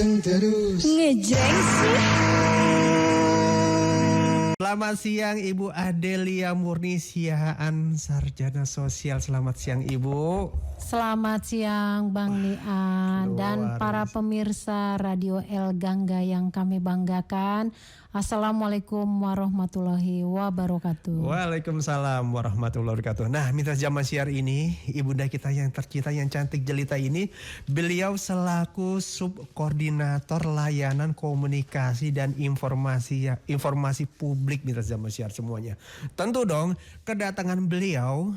datang terus. Ngejreng sih. Selamat siang Ibu Adelia Murni Siahaan, Sarjana Sosial. Selamat siang Ibu. Selamat siang Bang Nian dan para pemirsa Radio El Gangga yang kami banggakan. Assalamualaikum warahmatullahi wabarakatuh. Waalaikumsalam warahmatullahi wabarakatuh. Nah, Mitra Zaman Siar ini, ibunda kita yang tercinta, yang cantik jelita ini, beliau selaku subkoordinator layanan komunikasi dan informasi publik Mitra Zaman Siar semuanya. Tentu dong, kedatangan beliau,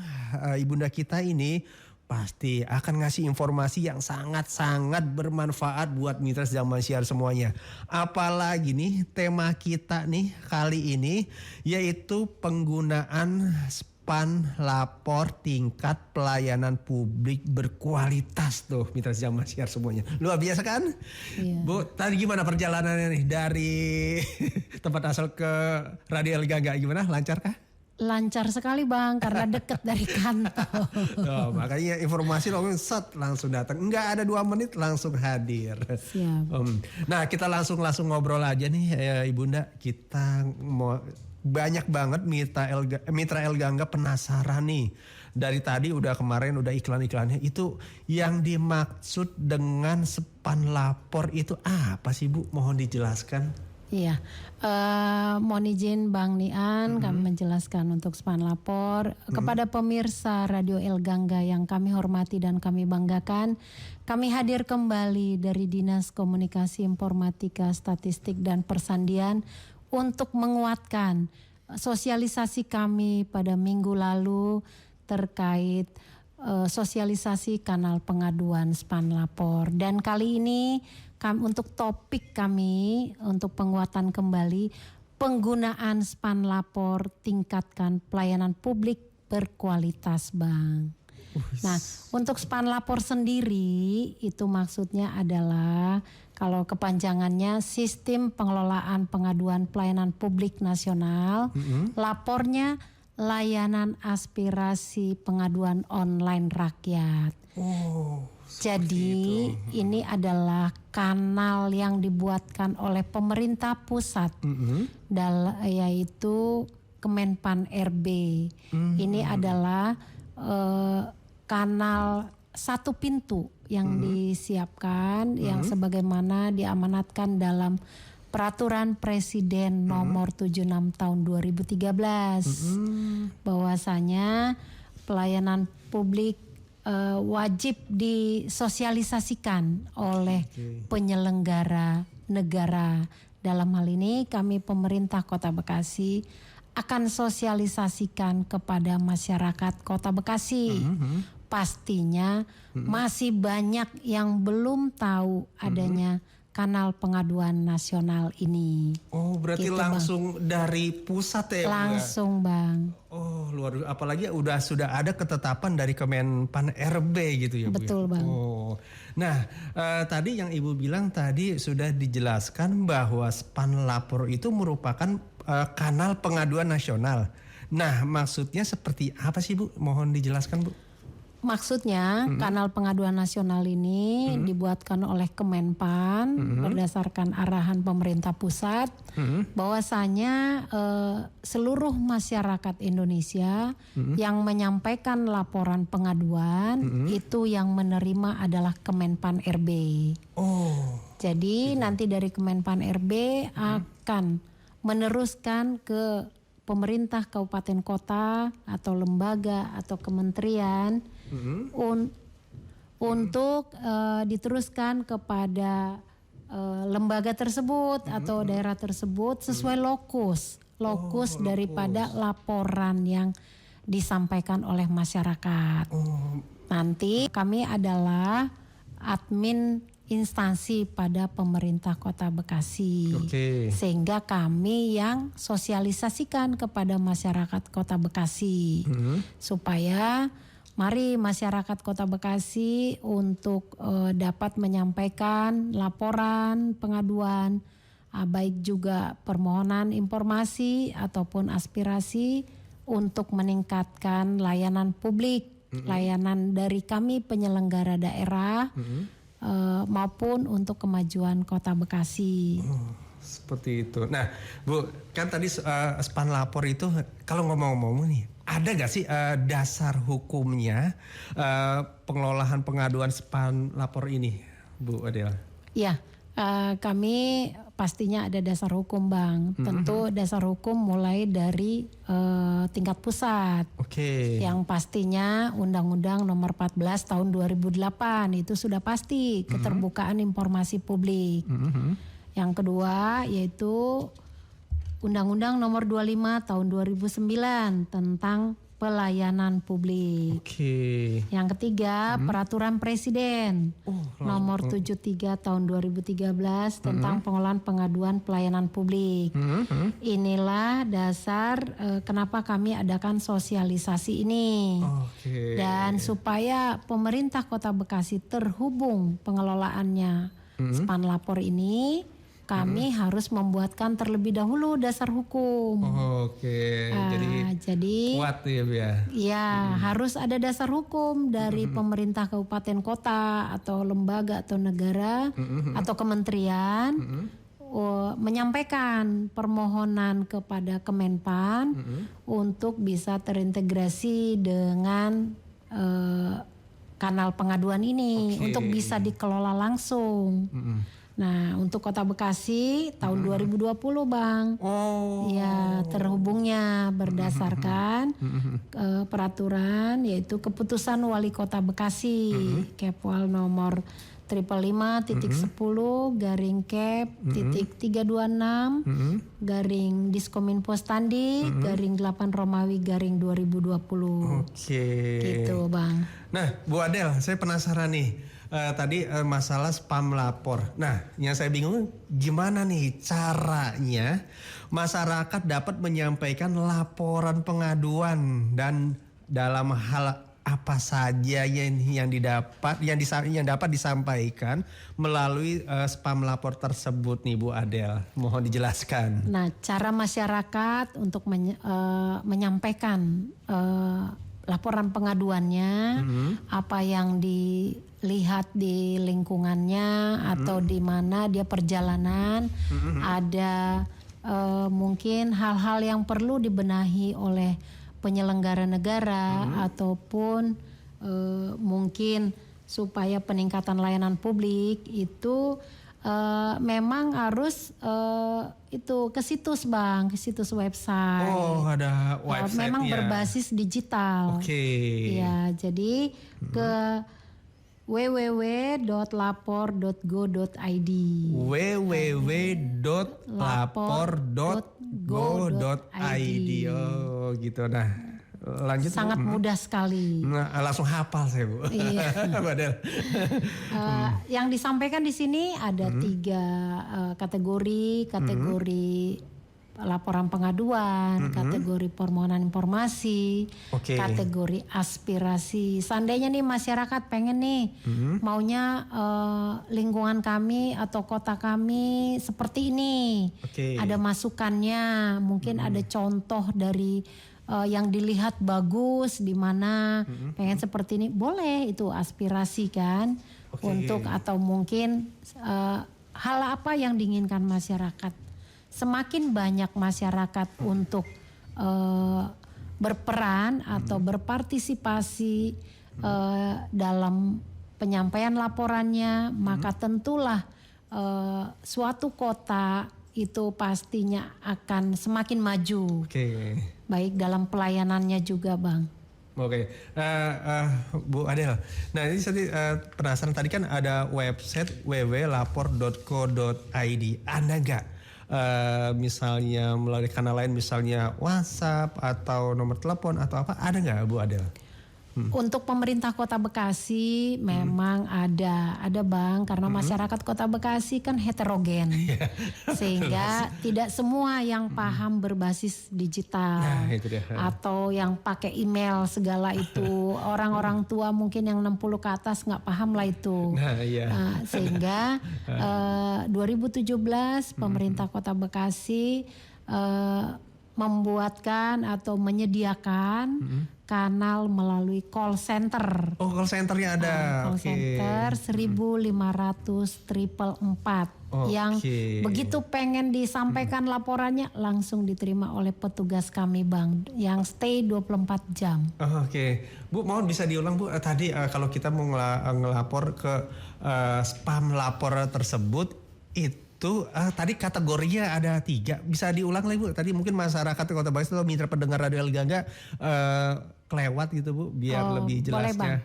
ibunda kita ini pasti akan ngasih informasi yang sangat-sangat bermanfaat buat Mitra Zaman Siar semuanya. Apalagi nih tema kita nih kali ini yaitu penggunaan span lapor tingkat pelayanan publik berkualitas tuh Mitra Zaman Siar semuanya. Luar biasa kan? Iya. Bu, tadi gimana perjalanannya nih dari tempat asal ke Radio El Gangga, gimana? Lancar kah? Lancar sekali Bang, karena deket dari kantor. Oh, makanya informasi langsung datang. Enggak ada 2 menit langsung hadir. Siap. Nah, kita langsung ngobrol aja nih Ibunda. Kita mau banyak banget Mitra El Gangga penasaran nih. Dari tadi kemarin udah iklan-iklannya. Itu yang dimaksud dengan span lapor itu apa sih Bu? Mohon dijelaskan. Iya, mohon izin Bang Nian kami menjelaskan untuk span lapor kepada pemirsa Radio El Gangga yang kami hormati dan kami banggakan. Kami hadir kembali dari Dinas Komunikasi Informatika, Statistik dan Persandian untuk menguatkan sosialisasi kami pada minggu lalu terkait sosialisasi kanal pengaduan span lapor. Dan kali ini untuk topik kami untuk penguatan kembali penggunaan span lapor, tingkatkan pelayanan publik berkualitas Bang. Nah, untuk span lapor sendiri itu maksudnya adalah kalau kepanjangannya Sistem Pengelolaan Pengaduan Pelayanan Publik Nasional. Lapornya layanan aspirasi pengaduan online rakyat. Jadi ini adalah kanal yang dibuatkan oleh pemerintah pusat, yaitu Kemenpan RB. Ini adalah kanal satu pintu yang disiapkan, yang sebagaimana diamanatkan dalam Peraturan Presiden nomor 76 tahun 2013 bahwasanya pelayanan publik wajib disosialisasikan oleh penyelenggara negara. Dalam hal ini kami pemerintah Kota Bekasi akan sosialisasikan kepada masyarakat Kota Bekasi. Pastinya masih banyak yang belum tahu adanya kanal pengaduan nasional ini. Oh, berarti gitu, langsung Bang. Dari pusat ya? Langsung Bang. Oh, luar biasa. Apalagi sudah ada ketetapan dari Kemenpan RB gitu ya Bu? Betul Bang. Oh. Nah, tadi yang Ibu bilang tadi sudah dijelaskan bahwa span lapor itu merupakan kanal pengaduan nasional. Nah, maksudnya seperti apa sih Bu? Mohon dijelaskan Bu. Maksudnya kanal pengaduan nasional ini dibuatkan oleh Kemenpan berdasarkan arahan pemerintah pusat bahwasanya seluruh masyarakat Indonesia yang menyampaikan laporan pengaduan itu yang menerima adalah Kemenpan RB. Jadi nanti dari Kemenpan RB akan meneruskan ke pemerintah kabupaten kota atau lembaga atau kementerian untuk diteruskan kepada lembaga tersebut atau daerah tersebut sesuai lokus daripada laporan yang disampaikan oleh masyarakat. Nanti kami adalah admin instansi pada pemerintah Kota Bekasi. Sehingga kami yang sosialisasikan kepada masyarakat Kota Bekasi supaya mari masyarakat Kota Bekasi untuk dapat menyampaikan laporan pengaduan, baik juga permohonan informasi ataupun aspirasi untuk meningkatkan layanan publik, layanan dari kami penyelenggara daerah maupun untuk kemajuan Kota Bekasi. Seperti itu. Nah, Bu, kan tadi span lapor itu kalau ngomong-ngomong nih, ada gak sih dasar hukumnya pengelolaan pengaduan span lapor ini, Bu Adela? Ya, kami pastinya ada dasar hukum, Bang. Tentu dasar hukum mulai dari tingkat pusat. Oke. Yang pastinya Undang-Undang Nomor 14 Tahun 2008 itu sudah pasti keterbukaan informasi publik. Yang kedua yaitu Undang-Undang Nomor 25 Tahun 2009 tentang pelayanan publik. Oke. Yang ketiga Peraturan Presiden Nomor 73 Tahun 2013 tentang pengelolaan pengaduan pelayanan publik. Inilah dasar kenapa kami adakan sosialisasi ini. Oke. Dan supaya pemerintah Kota Bekasi terhubung pengelolaannya span lapor ini, kami harus membuatkan terlebih dahulu dasar hukum. Oke. Jadi kuat ya, Bu ya. ya harus ada dasar hukum dari pemerintah kabupaten kota atau lembaga atau negara atau kementerian menyampaikan permohonan kepada Kemenpan untuk bisa terintegrasi dengan kanal pengaduan ini untuk bisa dikelola langsung. Nah, untuk Kota Bekasi tahun 2020, Bang. Ya, terhubungnya berdasarkan peraturan yaitu keputusan Wali Kota Bekasi Kepwal nomor 555-10-Cap-326 Diskominfo Standi /8 Romawi /2020. Oke. Gitu, Bang. Nah, Bu Adel, saya penasaran nih. Tadi masalah spam lapor. Nah, yang saya bingung gimana nih caranya masyarakat dapat menyampaikan laporan pengaduan dan dalam hal apa saja yang dapat disampaikan melalui spam lapor tersebut nih, Bu Adel. Mohon dijelaskan. Nah, cara masyarakat untuk menyampaikan laporan pengaduannya, apa yang dilihat di lingkungannya atau di mana dia perjalanan, ada mungkin hal-hal yang perlu dibenahi oleh penyelenggara negara ataupun mungkin supaya peningkatan layanan publik itu memang harus itu ke situs, Bang, ke situs website. Oh, ada website. Memang berbasis digital. Oke. Ya, jadi ke www.lapor.go.id. www.lapor.go.id. Oh, gitu. Nah, lanjut. Sangat mudah sekali. Nah, langsung hafal saya, Bu. Iya. Yang disampaikan di sini ada 3 kategori laporan pengaduan, kategori permohonan informasi, kategori aspirasi. Seandainya nih masyarakat pengen nih maunya lingkungan kami atau kota kami seperti ini, ada masukannya, mungkin ada contoh dari yang dilihat bagus di mana pengen seperti ini, boleh, itu aspirasi kan untuk atau mungkin hal apa yang diinginkan masyarakat. Semakin banyak masyarakat untuk berperan atau berpartisipasi dalam penyampaian laporannya, maka tentulah suatu kota itu pastinya akan semakin maju. Baik dalam pelayanannya juga, Bang. Oke, Bu Adel. Nah, ini saya penasaran, tadi kan ada website www.lapor.co.id. Ada nggak misalnya melalui kanal lain, misalnya WhatsApp atau nomor telepon atau apa, ada nggak, Bu Adel? Untuk pemerintah Kota Bekasi memang ada Bang, karena masyarakat Kota Bekasi kan heterogen, sehingga tidak semua yang paham berbasis digital, atau yang pakai email segala itu. Orang-orang tua mungkin yang 60 ke atas nggak paham lah itu. Sehingga 2017 pemerintah Kota Bekasi membuatkan atau menyediakan kanal melalui call center. Oh, call centernya ada. Call Oke. center 1.500 yang begitu pengen disampaikan laporannya langsung diterima oleh petugas kami Bang yang stay 24 jam. Oke. Bu, mohon bisa diulang Bu, tadi kalau kita mau ngelapor ke spam lapor tersebut itu tadi kategorinya ada 3. Bisa diulang lagi Bu, tadi mungkin masyarakat Kota Bekasi atau mitra pendengar Radio El Gangga kelewat gitu Bu, biar lebih jelasnya. Boleh Bang.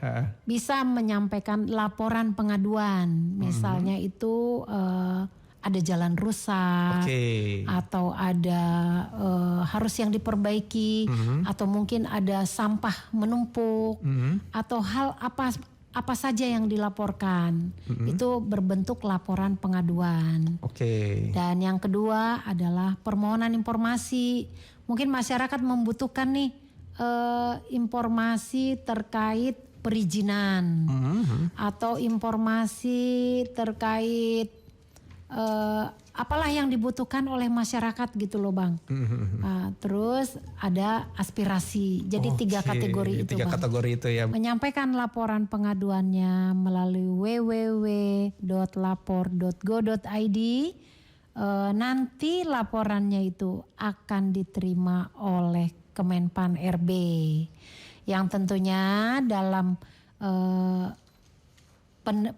Bisa menyampaikan laporan pengaduan, misalnya itu ada jalan rusak, atau ada harus yang diperbaiki, atau mungkin ada sampah menumpuk, atau hal apa saja yang dilaporkan, itu berbentuk laporan pengaduan. Dan yang kedua adalah permohonan informasi. Mungkin masyarakat membutuhkan nih informasi terkait perizinan atau informasi terkait apalah yang dibutuhkan oleh masyarakat gitu loh Bang. Terus ada aspirasi. Jadi 3 kategori itu 3 Bang. kategori itu ya. Menyampaikan laporan pengaduannya melalui www.lapor.go.id. Nanti laporannya itu akan diterima oleh Kemenpan RB yang tentunya dalam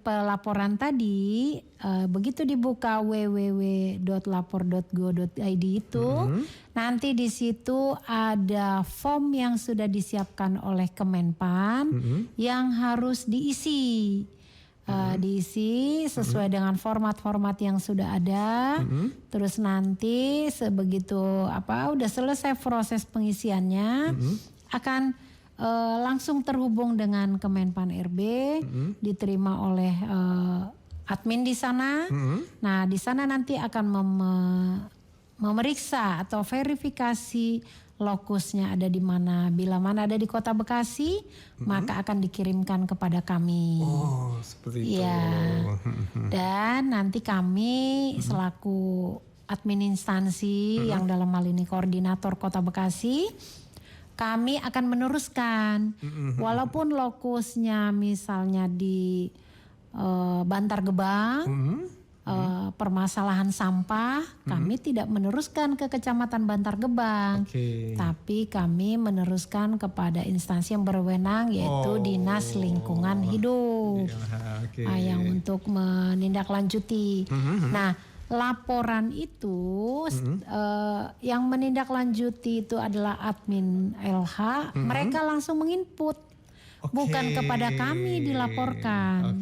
pelaporan tadi begitu dibuka www.lapor.go.id itu nanti di situ ada form yang sudah disiapkan oleh Kemenpan yang harus diisi. Diisi sesuai dengan format-format yang sudah ada. Terus nanti sebegitu udah selesai proses pengisiannya akan langsung terhubung dengan Kemenpan RB, diterima oleh admin di sana. Nah, di sana nanti akan memeriksa atau verifikasi lokusnya ada di mana. Bila mana ada di Kota Bekasi, maka akan dikirimkan kepada kami. Oh, seperti itu. Ya. Dan nanti kami selaku admin instansi yang dalam hal ini koordinator Kota Bekasi, kami akan meneruskan. Walaupun lokusnya misalnya di Bantar Gebang, permasalahan sampah, kami tidak meneruskan ke Kecamatan Bantar Gebang, tapi kami meneruskan kepada instansi yang berwenang yaitu Dinas Lingkungan Hidup, yang untuk menindaklanjuti. Nah, laporan itu yang menindaklanjuti itu adalah admin LH, mereka langsung menginput. Bukan kepada kami dilaporkan.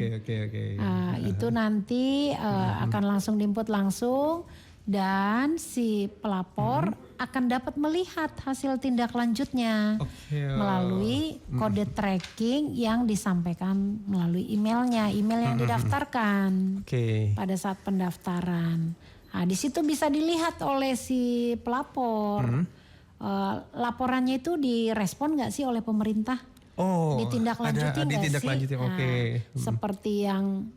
Itu nanti akan langsung diinput langsung dan si pelapor akan dapat melihat hasil tindak lanjutnya melalui kode tracking yang disampaikan melalui email yang didaftarkan pada saat pendaftaran. Nah, di situ bisa dilihat oleh si pelapor laporannya itu direspon nggak sih oleh pemerintah? Ditindaklanjuti nggak sih? Seperti yang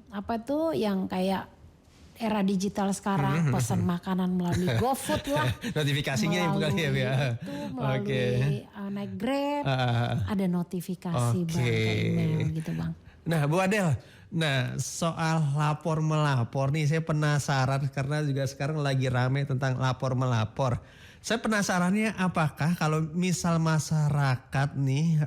yang kayak era digital sekarang, pesan makanan melalui GoFood lah, notifikasinya melalui naik Grab, ada notifikasi Bang ke email gitu Bang. Nah Bu Adel, soal lapor melapor nih saya penasaran karena juga sekarang lagi rame tentang lapor melapor. Saya penasarannya apakah kalau misal masyarakat nih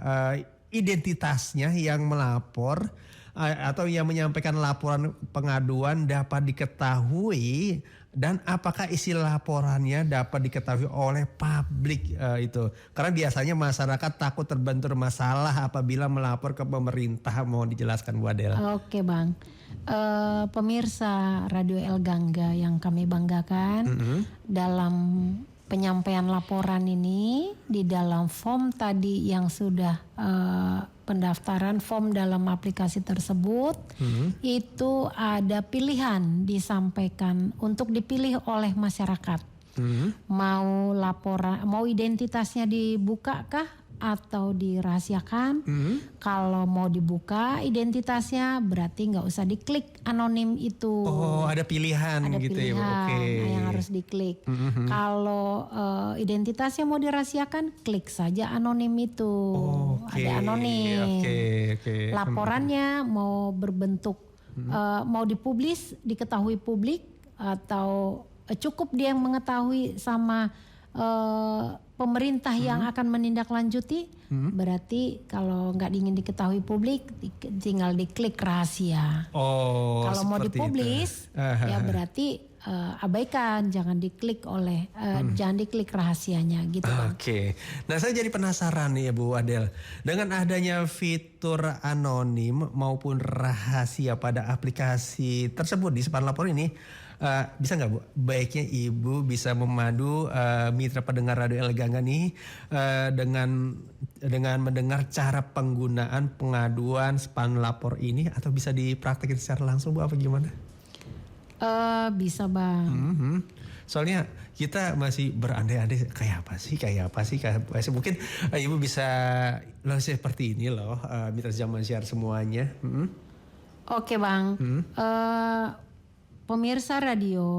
identitasnya yang melapor atau yang menyampaikan laporan pengaduan dapat diketahui dan apakah isi laporannya dapat diketahui oleh publik itu. Karena biasanya masyarakat takut terbentur masalah apabila melapor ke pemerintah. Mohon dijelaskan Bu Adel. Oke Bang. Pemirsa Radio El Gangga yang kami banggakan, dalam penyampaian laporan ini di dalam form tadi yang sudah pendaftaran form dalam aplikasi tersebut itu ada pilihan disampaikan untuk dipilih oleh masyarakat. Mau laporan, mau identitasnya dibuka kah atau dirahasiakan. Kalau mau dibuka identitasnya berarti nggak usah diklik anonim itu. Oh, ada pilihan Ada gitu pilihan ya. Oke. yang harus diklik. Kalau identitasnya mau dirahasiakan, klik saja anonim itu. Oke. Ada anonim. Oke. Laporannya mau berbentuk mau dipublis, diketahui publik atau cukup dia yang mengetahui sama pemerintah yang akan menindaklanjuti. Berarti kalau nggak ingin diketahui publik, tinggal diklik rahasia. Oh, Kalau mau seperti dipublis, itu. ya berarti abaikan, jangan diklik jangan diklik rahasianya gitu. Oke. Nah, saya jadi penasaran nih ya Bu Adel. Dengan adanya fitur anonim maupun rahasia pada aplikasi tersebut di Span Lapor ini, bisa nggak Bu? Baiknya Ibu bisa memandu mitra pendengar Radio El Gangga nih dengan mendengar cara penggunaan pengaduan Span Lapor ini, atau bisa dipraktekin secara langsung Bu, apa gimana? Bisa Bang. Soalnya kita masih berandai-andai kayak apa sih. Mungkin Ibu bisa loh seperti ini loh, mitra zaman siar semuanya. Oke Bang. Pemirsa radio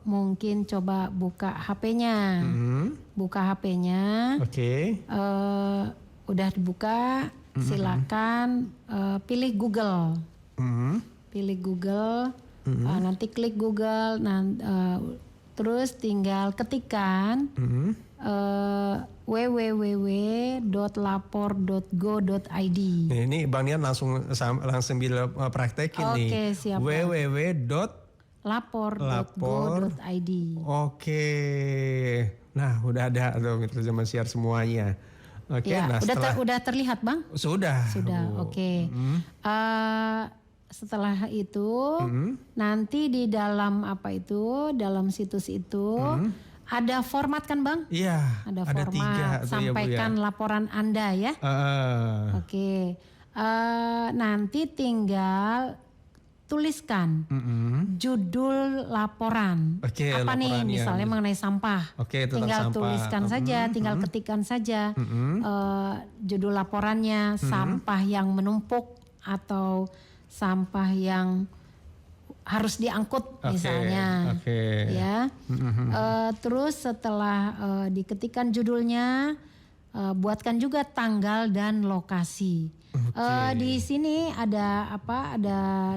mungkin coba buka HP-nya. Buka HP-nya. Oke. Udah dibuka, silakan pilih Google. Pilih Google. Nanti klik Google, terus tinggal ketikkan www.lapor.go.id. Ini Bang Nian langsung sambil praktekin nih. Oke, siap. Lapor.go.id. Oke. Nah, udah ada tuh mitra zaman siar semuanya. Oke, Ya, nah udah terlihat Bang? Sudah. Oke. Setelah itu nanti di dalam dalam situs itu ada format kan Bang? Iya. Ada format. 3 Sampaikan ya, Bu, ya. laporan Anda ya. Oke. Nanti tinggal tuliskan judul laporan. Oke, apa nih? laporannya. Misalnya mengenai sampah. Oke, tentang tinggal sampah. tuliskan saja, tinggal ketikkan saja judul laporannya, sampah yang menumpuk atau sampah yang harus diangkut misalnya. Ya. Terus setelah diketikkan judulnya, buatkan juga tanggal dan lokasi. Di sini ada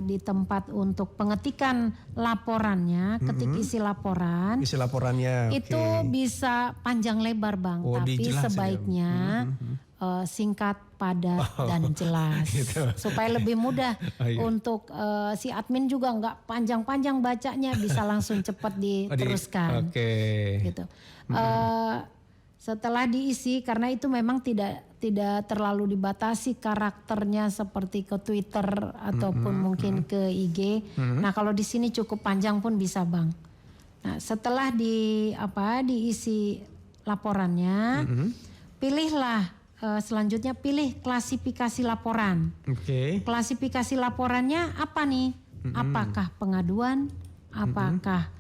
di tempat untuk pengetikan laporannya, ketik isi laporan. Isi laporannya. Itu bisa panjang lebar Bang, tapi dijelasin sebaiknya singkat, padat dan jelas, gitu. supaya lebih mudah untuk si admin juga nggak panjang-panjang bacanya, bisa langsung cepat diteruskan. Gitu. Setelah diisi, karena itu memang tidak terlalu dibatasi karakternya seperti ke Twitter ataupun mungkin ke IG. Nah kalau di sini cukup panjang pun bisa Bang. Nah setelah diisi laporannya, pilihlah selanjutnya pilih klasifikasi laporan. Klasifikasi laporannya apa nih? Apakah pengaduan? Apakah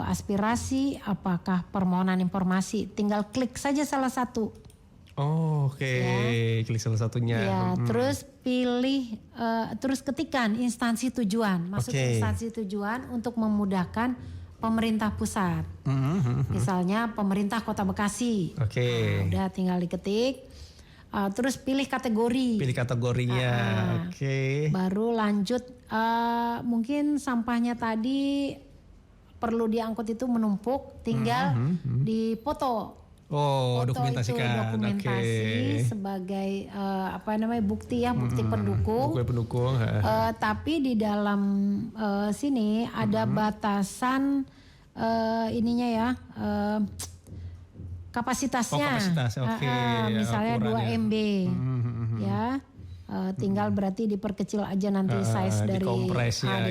aspirasi? Apakah permohonan informasi? Tinggal klik saja salah satu. Klik salah satunya. Ya, terus pilih, terus ketikkan instansi tujuan. Masuk instansi tujuan untuk memudahkan pemerintah pusat. Misalnya pemerintah Kota Bekasi. Nah, udah tinggal diketik. Terus pilih kategori. Pilih kategorinya. Baru lanjut, mungkin sampahnya tadi perlu diangkut itu menumpuk, tinggal dipoto. Foto dokumentasikan. Itu dokumentasi sebagai bukti ya, bukti pendukung. Bukti pendukung. Tapi di dalam sini ada batasan ininya ya, kapasitasnya. Misalnya 2 MB, ya. Tinggal berarti diperkecil aja nanti size dari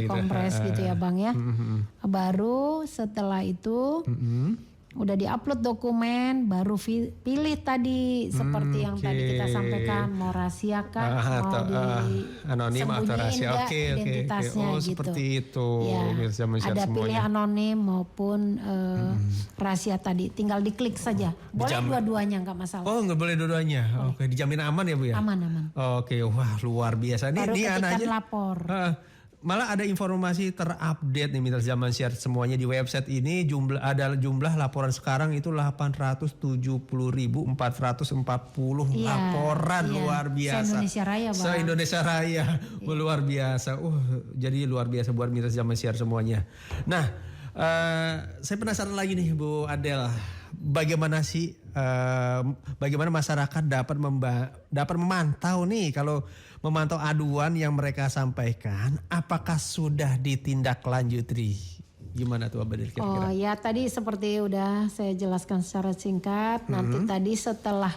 dikompres gitu ya Bang ya. Baru setelah itu udah diupload dokumen, baru pilih tadi seperti yang tadi kita sampaikan, mau rahasia kah, mau anonim atau rahasia. Oke. Identitasnya Oh, gitu. seperti itu. Ya, ada semuanya. pilih anonim maupun rahasia tadi, tinggal diklik saja. Boleh dua-duanya nggak masalah. Oh, nggak boleh dua-duanya. Oke, dijamin aman ya Bu ya? Aman. Oke, wah luar biasa. Baru Nih ketika aja. lapor. Malah ada informasi terupdate nih Mitra Zaman Siar semuanya di website ini, jumlah laporan sekarang itu 870.440 laporan, luar biasa. Se-Indonesia Raya, Bang. Se-Indonesia Raya. Luar biasa. Jadi luar biasa buat Mitra Zaman Siar semuanya. Nah, saya penasaran lagi nih Bu Adel. Bagaimana sih bagaimana masyarakat dapat memantau nih, kalau memantau aduan yang mereka sampaikan, apakah sudah ditindaklanjuti? Gimana tuh Abadil kira-kira? Oh ya, tadi seperti udah saya jelaskan secara singkat. Nanti tadi setelah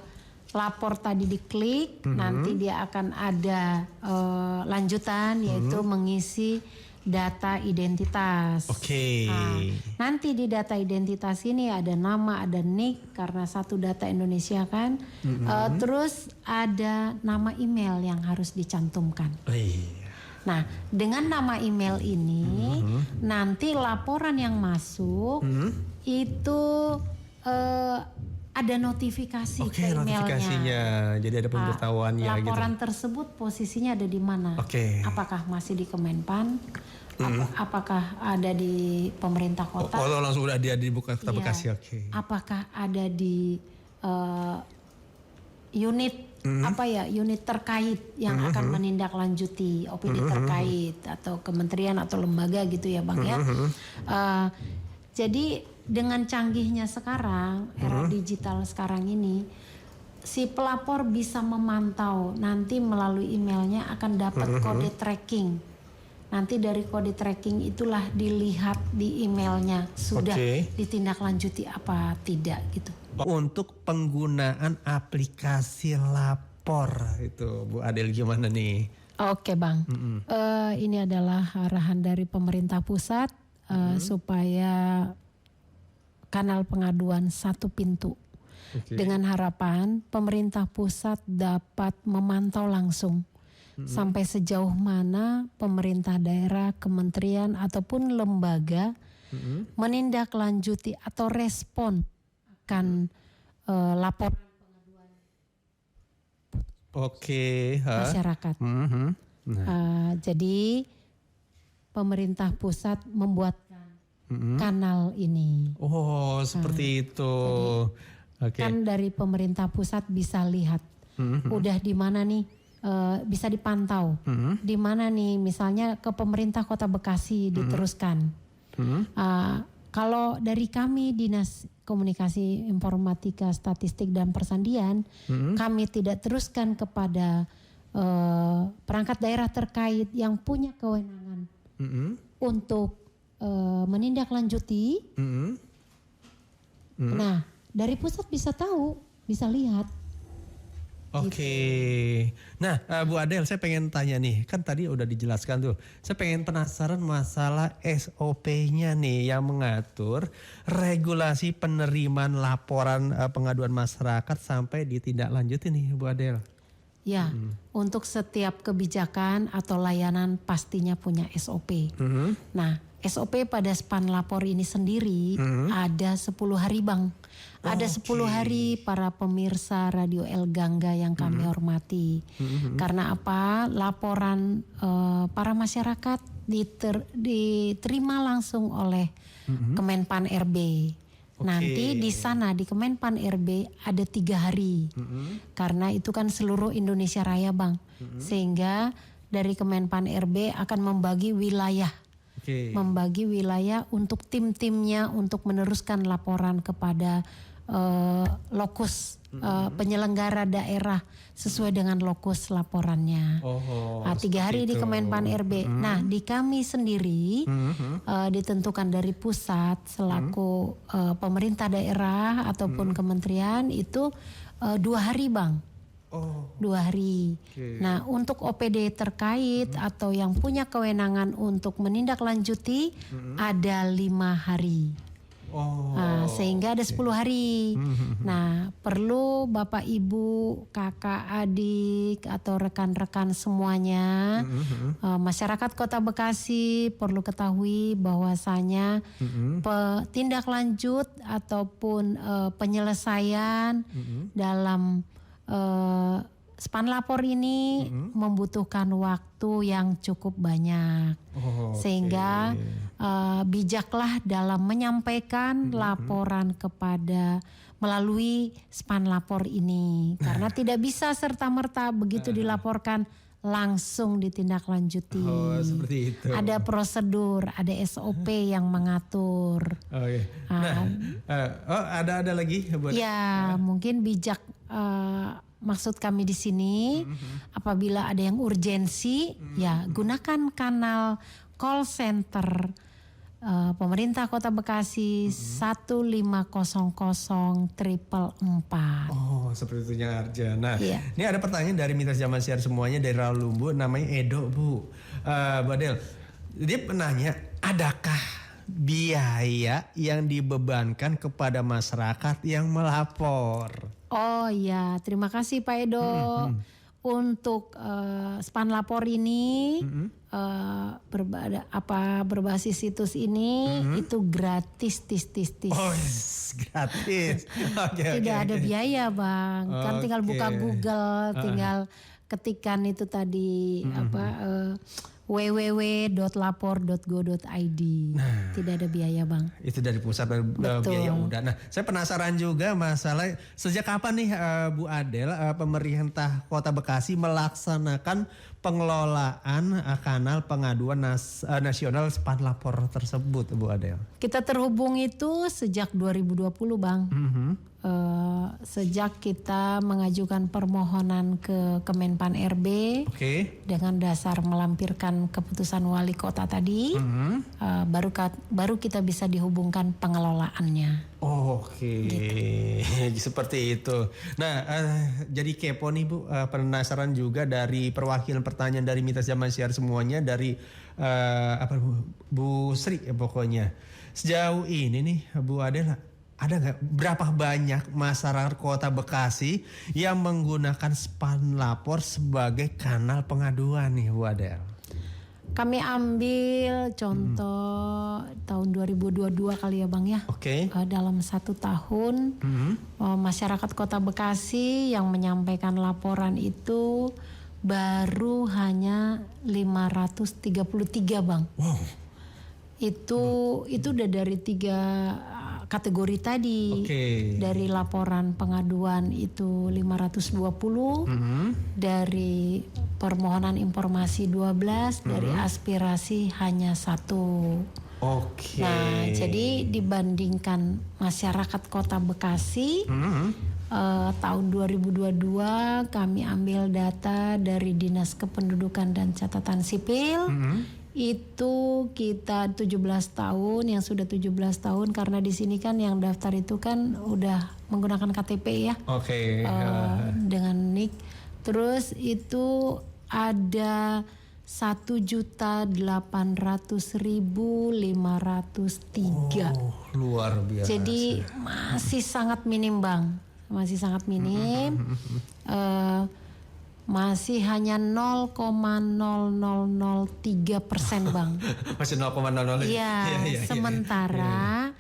lapor tadi diklik, nanti dia akan ada lanjutan, yaitu mengisi data identitas. Oke. Nah, nanti di data identitas ini ada nama, ada NIK karena satu data Indonesia kan. Terus ada nama email yang harus dicantumkan. Nah, dengan nama email ini nanti laporan yang masuk itu ada notifikasi ke emailnya. Notifikasinya. Jadi ada pemberitahuannya laporan tersebut posisinya ada di mana? Apakah masih di Kemenpan? Apakah ada di pemerintah kota? Oh, langsung udah dia di Kota Bekasi. Apakah ada di unit unit terkait yang akan menindaklanjuti OPD terkait atau kementerian atau lembaga gitu ya Bang ya. Jadi dengan canggihnya sekarang, era digital sekarang ini, si pelapor bisa memantau, nanti melalui emailnya akan dapat kode tracking. Nanti dari kode tracking itulah dilihat di emailnya sudah ditindaklanjuti apa tidak gitu. Untuk penggunaan aplikasi lapor itu Bu Adel gimana nih? Oke Bang, ini adalah arahan dari pemerintah pusat supaya kanal pengaduan satu pintu. Dengan harapan pemerintah pusat dapat memantau langsung sampai sejauh mana pemerintah daerah, kementerian ataupun lembaga menindaklanjuti atau respon akan laporan masyarakat. Jadi pemerintah pusat membuat kanal ini. Oh, seperti itu. Kan dari pemerintah pusat bisa lihat udah di mana nih, bisa dipantau di mana nih, misalnya ke pemerintah Kota Bekasi diteruskan. Kalau dari kami Dinas Komunikasi Informatika Statistik dan Persandian, kami tidak teruskan kepada perangkat daerah terkait yang punya kewenangan untuk menindaklanjuti. Nah, dari pusat bisa tahu, bisa lihat. Nah Bu Adel, saya pengen tanya nih, kan tadi udah dijelaskan tuh. Saya pengen penasaran masalah SOP-nya nih yang mengatur regulasi penerimaan laporan pengaduan masyarakat sampai ditindaklanjuti nih Bu Adel. Ya, untuk setiap kebijakan atau layanan pastinya punya SOP. Nah, SOP pada span lapor ini sendiri ada 10 hari Bang. Ada 10 hari para pemirsa Radio El Gangga yang kami hormati. Karena apa? Laporan para masyarakat diterima langsung oleh Kemenpan RB. Nanti di sana di Kemenpan RB ada 3 hari. Karena itu kan seluruh Indonesia Raya Bang. Sehingga dari Kemenpan RB akan membagi wilayah. Membagi wilayah untuk tim-timnya untuk meneruskan laporan kepada lokus penyelenggara daerah sesuai dengan lokus laporannya. 3 hari di Kemenpan RB. Nah, di kami sendiri ditentukan dari pusat selaku pemerintah daerah ataupun kementerian itu 2 hari Bang. 2 hari. Nah, untuk OPD terkait atau yang punya kewenangan untuk menindaklanjuti ada 5 hari. Oh. Sehingga ada 10 hari. Nah, perlu Bapak Ibu, kakak, adik atau rekan-rekan semuanya, masyarakat Kota Bekasi perlu ketahui bahwasanya tindak lanjut ataupun penyelesaian dalam span lapor ini membutuhkan waktu yang cukup banyak. Sehingga bijaklah dalam menyampaikan laporan kepada melalui span lapor ini. Karena tidak bisa serta-merta begitu dilaporkan langsung ditindaklanjuti. Oh, seperti itu. Ada prosedur, ada SOP yang mengatur. Oke. Nah, ada lagi buat Ya, mungkin bijak maksud kami di sini apabila ada yang urgensi, ya gunakan kanal call center pemerintah Kota Bekasi 1500444. Oh, seperti itunya Arja. Nah, Iya. ini ada pertanyaan dari Mitra Zaman Siar semuanya dari Rawalumbu, namanya Edo, Bu. Bu Adel, dia penanya, adakah biaya yang dibebankan kepada masyarakat yang melapor? Oh ya, terima kasih Pak Edo. Untuk span lapor ini berbasis situs ini itu gratis, Oh, gratis. Tidak ada biaya Bang. Kan tinggal buka Google, tinggal ketikan itu tadi www.lapor.go.id. Tidak ada biaya Bang. Itu dari pusat biaya mudah. Nah, saya penasaran juga masalah sejak kapan nih Bu Adel, pemerintah Kota Bekasi melaksanakan pengelolaan kanal pengaduan nasional span lapor tersebut, Bu Adel? Kita terhubung itu sejak 2020 Bang. Sejak kita mengajukan permohonan ke Kemenpan RB dengan dasar melampirkan keputusan wali kota tadi, baru kita bisa dihubungkan pengelolaannya. Gitu. Seperti itu. Nah, jadi kepo nih Bu, penasaran juga dari perwakilan pertanyaan dari Mitra Zaman Siar semuanya, dari Bu Sri pokoknya. Sejauh ini nih Bu Adel, ada nggak berapa banyak masyarakat Kota Bekasi yang menggunakan span lapor sebagai kanal pengaduan nih Bu Adel? Kami ambil contoh tahun 2022 kali ya Bang ya. Dalam 1 tahun masyarakat Kota Bekasi yang menyampaikan laporan itu baru hanya 533 Bang. Wow. Itu udah dari 3 kategori tadi. Dari laporan pengaduan itu 520, dari permohonan informasi 12, dari aspirasi hanya 1. Nah, jadi dibandingkan masyarakat Kota Bekasi tahun 2022 kami ambil data dari Dinas Kependudukan dan Catatan Sipil. Itu kita 17 tahun, yang sudah 17 tahun, karena di sini kan yang daftar itu kan udah menggunakan KTP ya. Dengan NIK. Terus itu ada 1.800.503. Luar biasa. Jadi masih sangat minim Bang. Masih sangat minim. Masih hanya 0,0003% Bang. Masih 0,00. Iya. Sementara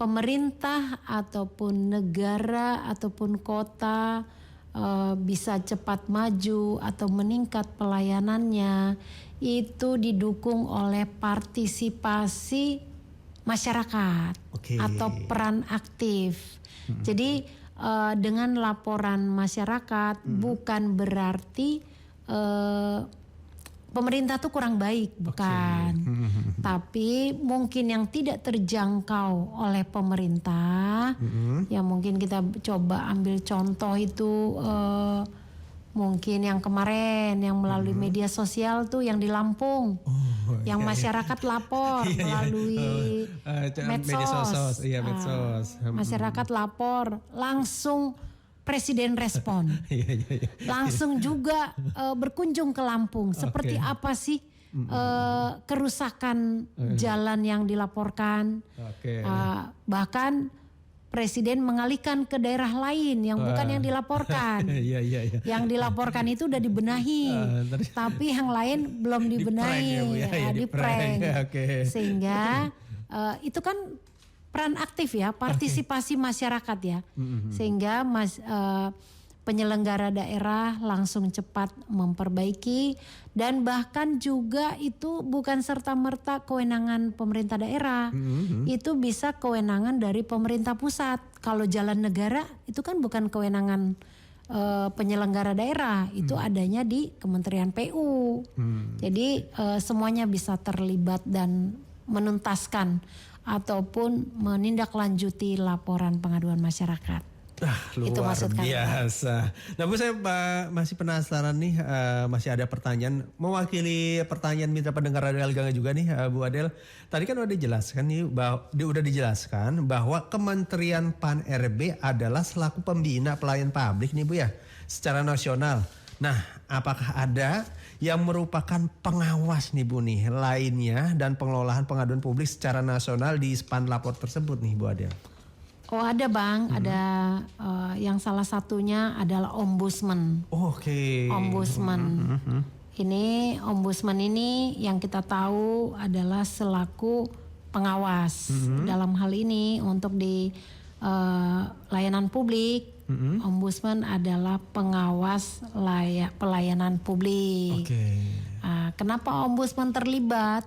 pemerintah ataupun negara ataupun kota bisa cepat maju atau meningkat pelayanannya itu didukung oleh partisipasi masyarakat atau peran aktif. Jadi dengan laporan masyarakat bukan berarti pemerintah tuh kurang baik, bukan. Tapi mungkin yang tidak terjangkau oleh pemerintah, ya mungkin kita coba ambil contoh itu mungkin yang kemarin yang melalui media sosial tuh yang di Lampung, yang masyarakat lapor melalui medsos. Masyarakat lapor, langsung presiden respon, langsung juga berkunjung ke Lampung. Seperti apa sih kerusakan jalan yang dilaporkan. Bahkan Presiden mengalihkan ke daerah lain yang bukan yang dilaporkan. Yang dilaporkan itu udah dibenahi, tapi yang lain belum dibenahi, di-prank. Sehingga itu kan peran aktif ya, partisipasi masyarakat ya. Sehingga penyelenggara daerah langsung cepat memperbaiki, dan bahkan juga itu bukan serta-merta kewenangan pemerintah daerah. Itu bisa kewenangan dari pemerintah pusat. Kalau jalan negara itu kan bukan kewenangan penyelenggara daerah, itu adanya di Kementerian PU. Jadi semuanya bisa terlibat dan menuntaskan ataupun menindaklanjuti laporan pengaduan masyarakat. Luar biasa. Nah Bu, saya masih penasaran nih, masih ada pertanyaan mewakili pertanyaan mitra pendengar Radio El Gangga juga nih, Bu Adel. Tadi kan udah dijelaskan nih, bahwa Kementerian Pan RB adalah selaku pembina pelayan publik nih Bu ya, secara nasional. Nah, apakah ada yang merupakan pengawas nih Bu nih lainnya dan pengelolaan pengaduan publik secara nasional di Span Lapor tersebut nih Bu Adel? Oh ada Bang, ada yang salah satunya adalah Ombudsman. Ombudsman. Ini Ombudsman ini yang kita tahu adalah selaku pengawas dalam hal ini untuk di layanan publik. Ombudsman adalah pengawas pelayanan publik. Kenapa Ombudsman terlibat?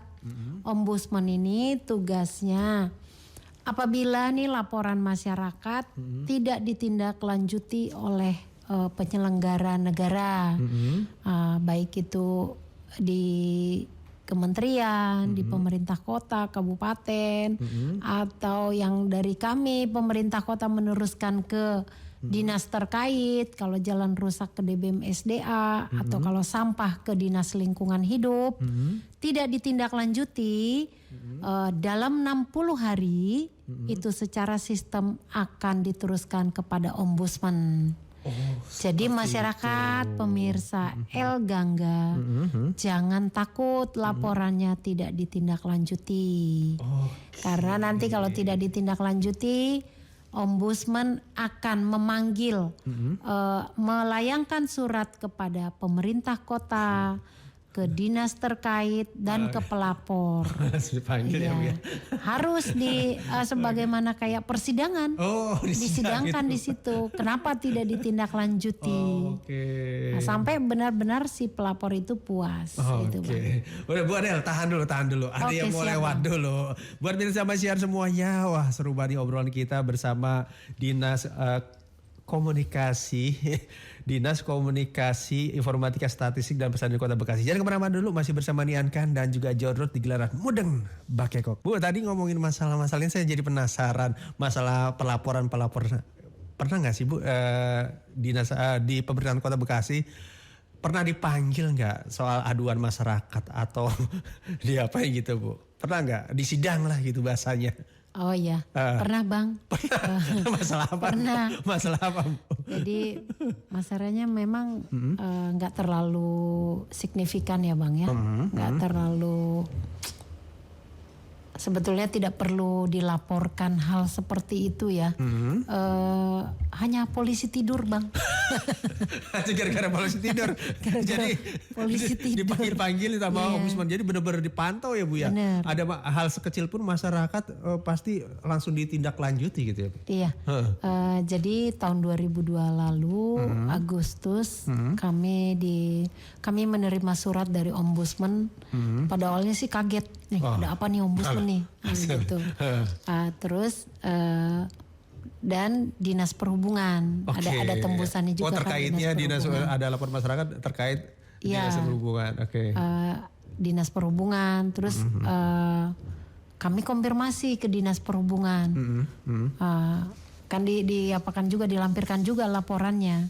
Ombudsman ini tugasnya apabila nih laporan masyarakat tidak ditindaklanjuti oleh penyelenggara negara, baik itu di kementerian, di pemerintah kota, kabupaten, atau yang dari kami pemerintah kota meneruskan ke dinas terkait, kalau jalan rusak ke DBM SDA, atau kalau sampah ke dinas lingkungan hidup, tidak ditindaklanjuti dalam 60 hari, itu secara sistem akan diteruskan kepada Ombudsman. Jadi masyarakat pemirsa El Gangga jangan takut laporannya tidak ditindaklanjuti. Karena nanti kalau tidak ditindaklanjuti, Ombudsman akan memanggil, melayangkan surat kepada pemerintah kota, ke dinas terkait dan ke pelapor. Harus sebagaimana kayak persidangan, disidangkan di situ. Kenapa tidak ditindaklanjuti? Nah, sampai benar-benar si pelapor itu puas. Gitu, Udah Bu Adel, tahan dulu. Ada yang mau lewat dulu. Buat mirsa Siar semuanya, wah seru banget obrolan kita bersama Dinas Komunikasi Informatika Statistik dan Pesantren Kota Bekasi. Jangan kemana-mana dulu, masih bersama Nian Khan dan juga Jodrot di gelaran Mudeng Bakekok. Bu, tadi ngomongin masalah-masalah ini saya jadi penasaran. Masalah pelaporan. Pernah gak sih Bu dinas di pemerintahan Kota Bekasi pernah dipanggil gak soal aduan masyarakat atau diapain gitu Bu? Pernah gak? Disidang lah gitu bahasanya. Oh iya, pernah Bang. Masalah apa? Pernah. Masalah apa? Jadi masalahnya memang nggak terlalu signifikan ya Bang ya, nggak terlalu. Sebetulnya tidak perlu dilaporkan hal seperti itu ya. Hanya polisi tidur Bang. Gara-gara polisi tidur. Jadi polisi tidur. Dipanggil sama Ombudsman. Jadi benar-benar dipantau ya Bu ya. Bener. Ada hal sekecil pun masyarakat pasti langsung ditindaklanjuti gitu ya. Iya. Jadi tahun 2002 lalu Agustus kami menerima surat dari Ombudsman. Pada awalnya sih kaget nih, ada apa nih Ombudsman nih, gitu. Terus dan Dinas Perhubungan ada tembusannya juga. Terkaitnya Dinas ada lapor masyarakat terkait Dinas Perhubungan. Dinas Perhubungan. Terus kami konfirmasi ke Dinas Perhubungan. Kan diapakan juga, dilampirkan juga laporannya.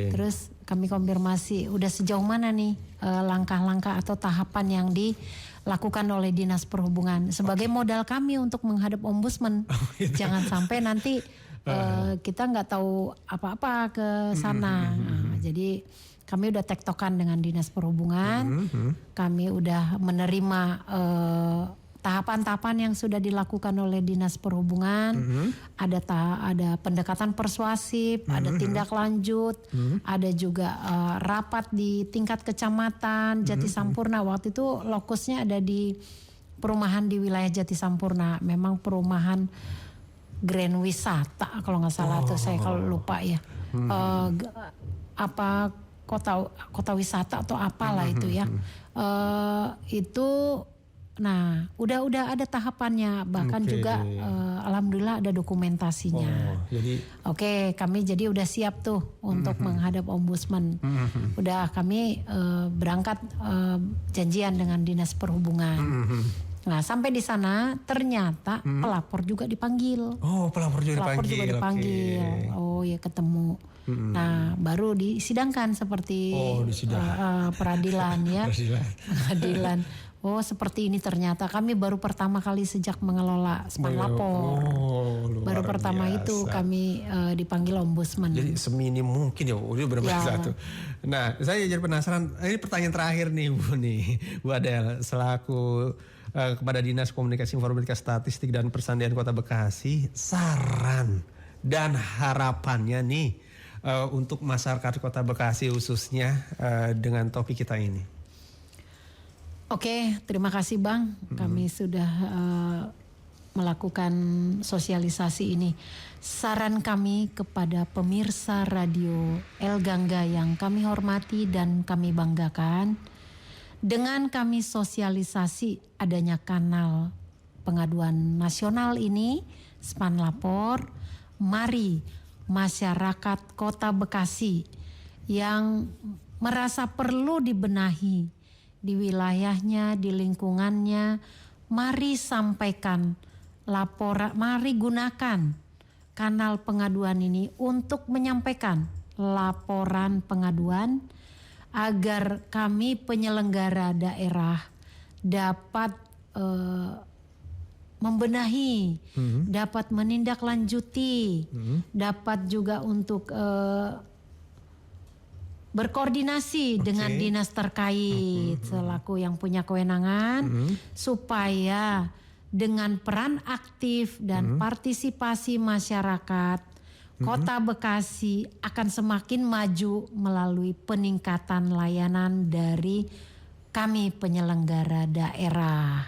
Terus kami konfirmasi udah sejauh mana nih langkah-langkah atau tahapan yang dilakukan oleh Dinas Perhubungan sebagai modal kami untuk menghadap Ombudsman. Jangan sampai nanti kita nggak tahu apa-apa ke sana. Jadi kami udah tektokan dengan Dinas Perhubungan. Kami udah menerima tahapan-tahapan yang sudah dilakukan oleh Dinas Perhubungan. Ada pendekatan persuasif, ada tindak lanjut, ada juga rapat di tingkat kecamatan Jati Sampurna. Waktu itu lokusnya ada di perumahan di wilayah Jati Sampurna. Memang perumahan Grand Wisata kalau nggak salah tuh, saya kalau lupa ya. Kota wisata atau apalah itu ya. Itu nah udah ada tahapannya, bahkan juga alhamdulillah ada dokumentasinya. Oke, kami jadi udah siap tuh untuk menghadap ombudsman. Udah kami berangkat janjian dengan Dinas Perhubungan. Nah, sampai di sana ternyata pelapor juga dipanggil. Oh, pelapor juga dipanggil. Okay. Oh ya, ketemu. Nah, baru disidangkan seperti peradilan ya. Peradilan. Oh, seperti ini ternyata. Kami baru pertama kali sejak mengelola Spanlapor. Baru pertama biasa. Itu kami dipanggil ombudsman. Jadi seminim mungkin ya, udah benar-benar satu. Nah, saya jadi penasaran. Ini pertanyaan terakhir nih Bu Adel, selaku kepada Dinas Komunikasi Informatika Statistik dan Persandian Kota Bekasi, saran dan harapannya nih untuk masyarakat Kota Bekasi khususnya dengan topik kita ini. Oke, terima kasih Bang. Kami sudah melakukan sosialisasi ini. Saran kami kepada pemirsa radio El Gangga yang kami hormati dan kami banggakan, dengan kami sosialisasi adanya kanal pengaduan nasional ini, Spanlapor, mari masyarakat Kota Bekasi yang merasa perlu dibenahi di wilayahnya, di lingkungannya, mari sampaikan laporan, mari gunakan kanal pengaduan ini untuk menyampaikan laporan pengaduan agar kami penyelenggara daerah dapat membenahi, dapat menindaklanjuti, dapat juga untuk berkoordinasi dengan dinas terkait selaku yang punya kewenangan, supaya dengan peran aktif dan partisipasi masyarakat, Kota Bekasi akan semakin maju melalui peningkatan layanan dari kami penyelenggara daerah.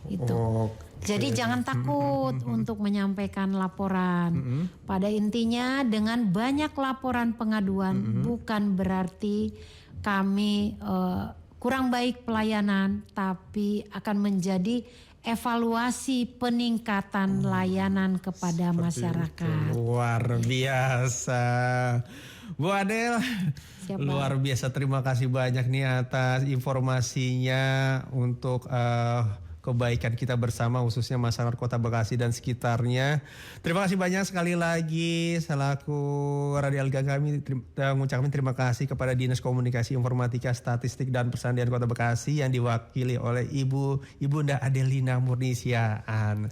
Itu. Jadi jangan takut untuk menyampaikan laporan. Pada intinya dengan banyak laporan pengaduan bukan berarti kami kurang baik pelayanan, tapi akan menjadi evaluasi peningkatan layanan kepada masyarakat. Luar biasa. Bu Adel, luar biasa, terima kasih banyak nih atas informasinya untuk kebaikan kita bersama, khususnya masyarakat Kota Bekasi dan sekitarnya. Terima kasih banyak sekali lagi selaku Radio El Gangga, kami mengucapkan terima kasih kepada Dinas Komunikasi Informatika Statistik dan Persandian Kota Bekasi yang diwakili oleh Ibunda Adelina Murnisiaan.